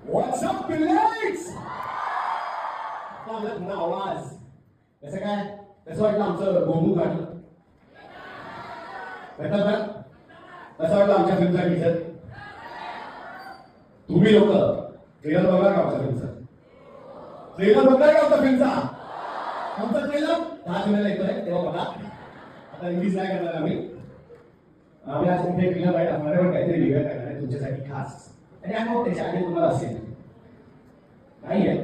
WhatsApp पिल्लेट्स ना आवाज कसं काय कसं वाटलं आमचं गोंबू काढलं कसं वाटलं आमच्या फिल्मचा टीचर तुम्ही लोक ट्रेलर बघा का आमच्या फिल्मचा ट्रेलर बघा का आमच्या फिल्मचा आमचा ट्रेलर 10 जुलैला येतोय तेव्हा बघा आता रिलीज नाही करणार आम्ही आज कुठे फिल्म आहे आम्हाला पण काहीतरी वेगळं करणार आहे तुमच्यासाठी खास आणि आम्ही त्याच्या आधी तुम्हाला असेल नाहीये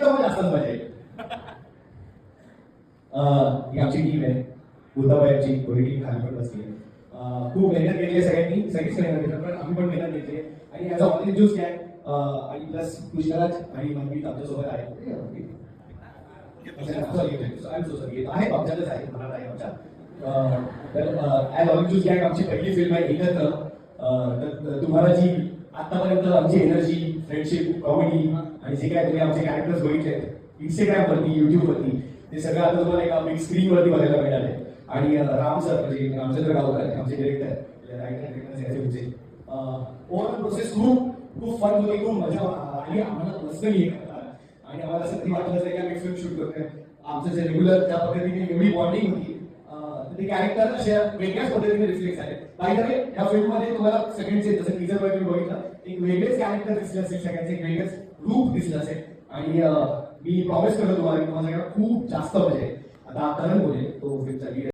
तर मग जास्तच मजा येईल ही आमची टीम आहे बुद्धाबाईची थोडी टीम खाली पण बसली आहे खूप मेहनत केली आहे सगळीच मेहनत घेतली पण आम्ही पण मेहनत घेतली आणि याचा ऑनलाईन ज्यूस काय आणि प्लस पुष्कराज आणि मनमीत आमच्यासोबत आहे आहे आमच्यातच आहे मनात आहे आमच्या तर ॲज ऑरेंज ज्यूस गँग आमची पहिली फिल्म आहे एकत्र तर तुम्हाला जी आतापर्यंत आमची एनर्जी फ्रेंडशिप कॉमेडी आणि जे काय तुम्ही आमचे कॅरेक्टर्स बघितले इंस्टाग्रामवरती युट्यूबवरती ते सगळं आता तुम्हाला एका बिग स्क्रीनवरती बघायला मिळाले आणि राम सर म्हणजे रामचंद्र गावकर आमचे डिरेक्टर रायटर ओव्हरऑल प्रोसेस खूप फन होती खूप मजा आली आम्हाला पर्सनली आणि आम्हाला असं कधी वाटलं की आम्ही फिल्म शूट करतोय आमचं जे रेग्युलर त्या पद्धतीने एवढी बॉन्डिंग होती ते कॅरेक्टर अशा वेगळ्याच पद्धतीने रिफ्लेक्ट झाले बाय या फिल्ममध्ये तुम्हाला सगळ्यांचे जसं टीजर वगैरे बघितलं एक वेगळेच कॅरेक्टर दिसले असेल सगळ्यांचे एक वेगळेच रूप दिसलं असेल आणि मी प्रॉमिस करतो तुम्हाला की तुम्हाला खूप जास्त मजा आहे आता करण बोले तो फिल्मचा लीड